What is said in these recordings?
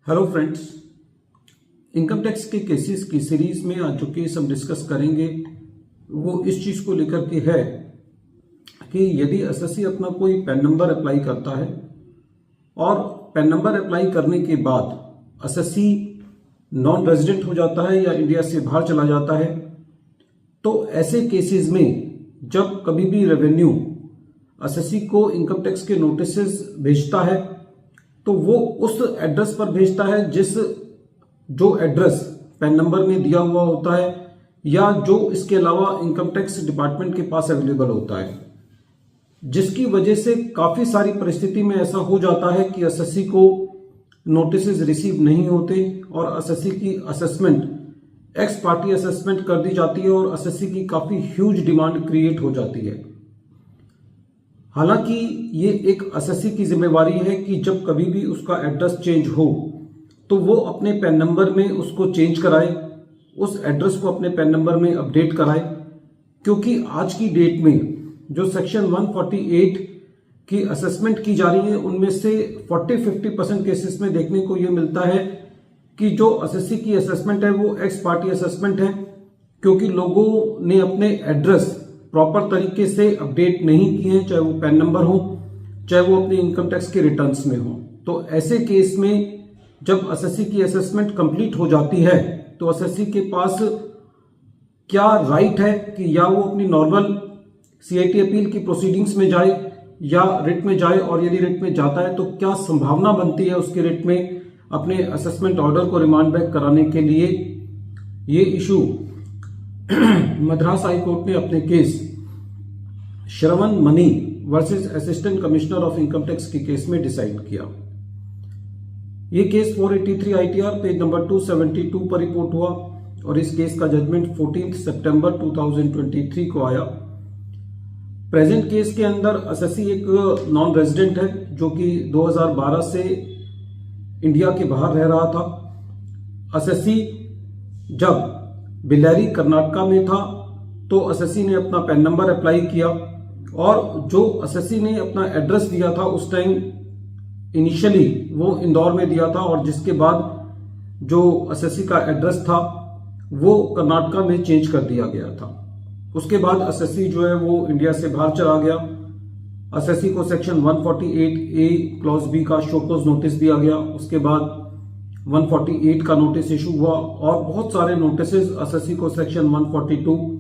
Hello friends, income tax के cases की series में आज जो केस हम डिस्कस करेंगे वो इस चीज को लेकर के है कि यदि एसएससी अपना कोई पैन नंबर अप्लाई करता है और पैन नंबर अप्लाई करने के बाद एसएससी नॉन रेजिडेंट हो जाता है या इंडिया से बाहर चला जाता है, तो ऐसे केसेस में जब कभी भी रेवेन्यू एसएससी को इनकम टैक्स के नोटिसेस भेजता है तो वो उस एड्रेस पर भेजता है जो एड्रेस पैन नंबर में दिया हुआ होता है या जो इसके अलावा इनकम टैक्स डिपार्टमेंट के पास अवेलेबल होता है, जिसकी वजह से काफी सारी परिस्थिति में ऐसा हो जाता है कि एसएससी को नोटिसेस रिसीव नहीं होते और एसएससी की असेसमेंट एक्स पार्टी असेसमेंट कर दी जाती है और एसएससी की काफी ह्यूज डिमांड क्रिएट हो जाती है। हालांकि ये एक एसएससी की जिम्मेवारी है कि जब कभी भी उसका एड्रेस चेंज हो तो वो अपने पैन नंबर में उसको चेंज कराए, उस एड्रेस को अपने पैन नंबर में अपडेट कराए, क्योंकि आज की डेट में जो सेक्शन 148 की असेसमेंट की जा रही है उनमें से 40-50% केसेस में देखने को ये मिलता है कि जो एसएससी की असेसमेंट है वो एक्स पार्टी असेसमेंट है, क्योंकि लोगों ने अपने एड्रेस प्रॉपर तरीके से अपडेट नहीं किए हैं, चाहे वो पैन नंबर हो चाहे वो अपने इनकम टैक्स के रिटर्न्स में हो। तो ऐसे केस में जब एसएससी की असेसमेंट कंप्लीट हो जाती है तो एसएससी के पास क्या राइट है कि या वो अपनी नॉर्मल सीआईटी अपील की प्रोसीडिंग्स में जाए या रिट में जाए, और यदि रिट में जाता है तो क्या संभावना बनती है उसके रिट में अपने असेसमेंट ऑर्डर को रिमांड बैक कराने के लिए। ये इशू मद्रास हाई कोर्ट ने अपने case Shravan Mani versus assistant commissioner of income tax के केस में डिसाइड किया। ये केस 483 आईटीआर पेज नंबर 272 पर रिपोर्ट हुआ और इस केस का जजमेंट 14 सितंबर 2023 को आया। प्रेजेंट केस के अंदर एसएससी एक नॉन रेजिडेंट है जो कि 2012 से इंडिया के बाहर रह रहा था। एसएससी जब बेल्लारी कर्नाटका में था तो एसएससी ने अपना पैन नंबर अप्लाई किया और जो एसएससी ने अपना एड्रेस दिया था उस टाइम इनिशियली वो इंदौर में दिया था, और जिसके बाद जो एसएससी का एड्रेस था वो कर्नाटका में चेंज कर दिया गया था। उसके बाद एसएससी जो है वो इंडिया से बाहर चला गया। एसएससी को सेक्शन 148A क्लॉज बी का शोकॉज नोटिस दिया गया। उसके बाद 148 का नोटिस इशू हुआ और बहुत सारे नोटिसेस एसएससी को सेक्शन 142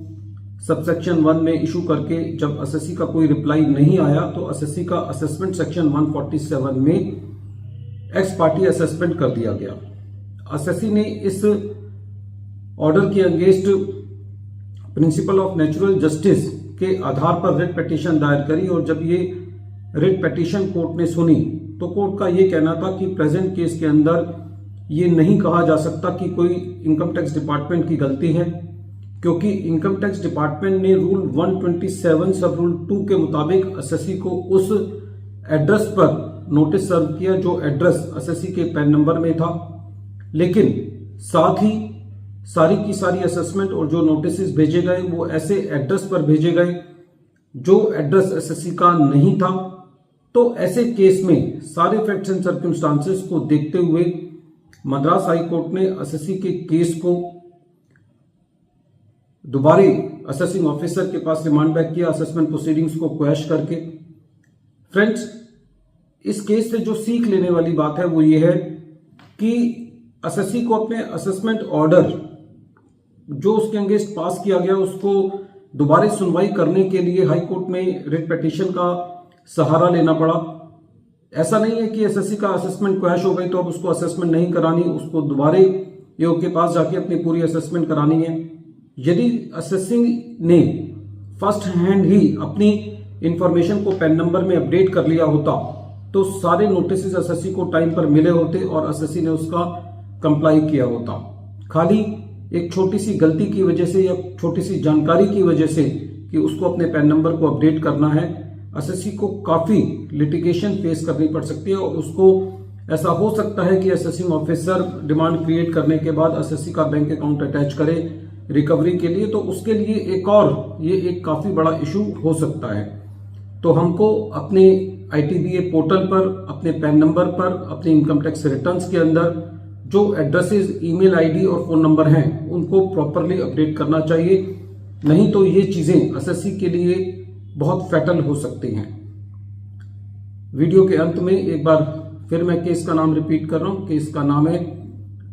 सबसेक्शन 1 में इशू करके जब एसएससी का कोई रिप्लाई नहीं आया तो एसएससी का असेसमेंट सेक्शन 147 में एक्स पार्टी असेसमेंट कर दिया गया। एसएससी ने इस ऑर्डर के against principle of natural justice के आधार पर रिट पिटीशन दायर करी, और जब ये रिट पिटीशन कोर्ट ने सुनी तो कोर्ट का ये कहना था कि प्रेजेंट केस के अंदर ये नहीं कहा जा सकता कि कोई इनकम टैक्स डिपार्टमेंट की गलती है, क्योंकि इनकम टैक्स डिपार्टमेंट ने रूल 127 सब रूल 2 के मुताबिक एसएससी को उस एड्रेस पर नोटिस सर्व किया जो एड्रेस एसएससी के पैन नंबर में था। लेकिन साथ ही सारी की सारी असेसमेंट और जो नोटिस भेजे गए वो ऐसे एड्रेस पर भेजे गए जो एड्रेस एसएससी का नहीं था। तो ऐसे केस में सारे फैक्ट्स एंड सर्कमस्टांसेस को देखते हुए मद्रास हाई कोर्ट ने एसएससी के केस को दोबारा असेसिंग ऑफिसर के पास रिमांड बैक किया, असेसमेंट प्रोसीडिंग्स को क्वैश करके। फ्रेंड्स, इस केस से जो सीख लेने वाली बात है वो ये है कि एसएससी को अपने असेसमेंट ऑर्डर जो उसके अगेंस्ट पास किया गया उसको दोबारा सुनवाई करने के लिए हाई कोर्ट में रिट पिटीशन का सहारा लेना पड़ा। ऐसा नहीं है कि एसएससी का असेसमेंट क्वैश हो गई तो अब उसको असेसमेंट नहीं करानी, उसको दोबारा योग के पास जाके अपनी पूरी असेसमेंट करानी है। यदि एसएससी ने फर्स्ट हैंड ही अपनी इंफॉर्मेशन को पैन नंबर में अपडेट कर लिया होता तो सारे नोटिस एसएससी को टाइम पर मिले होते और एसएससी ने उसका कंप्लाई किया होता। खाली एक छोटी सी गलती की वजह से या छोटी सी जानकारी की वजह से कि उसको अपने पैन नंबर को अपडेट करना है, एसएससी को काफी लिटिगेशन फेस करनी पड़ सकती है और उसको ऐसा हो सकता है कि असेसिंग ऑफिसर डिमांड क्रिएट करने के बाद एसएससी का बैंक अकाउंट अटैच करे रिकवरी के लिए, तो उसके लिए एक काफी बड़ा इशू हो सकता है। तो हमको अपने ITBA पोर्टल पर, अपने पैन नंबर पर, अपने इनकम टैक्स रिटर्न्स के अंदर जो एड्रेसेस, ईमेल आईडी और फोन नंबर हैं उनको प्रॉपरली अपडेट करना चाहिए, नहीं तो ये चीजें एसएससी के लिए बहुत फैटल हो सकती हैं। वीडियो के अंत में एक बार फिर मैं केस का नाम रिपीट कर रहा हूं। केस का नाम है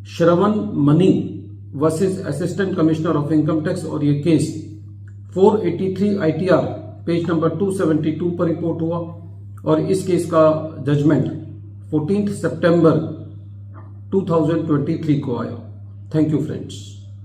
Shravan Mani versus assistant commissioner of income tax और ये केस 483 ITR पेज नंबर 272 पर रिपोर्ट हुआ और इस केस का जजमेंट 14 सितंबर 2023 को आया। Thank you friends.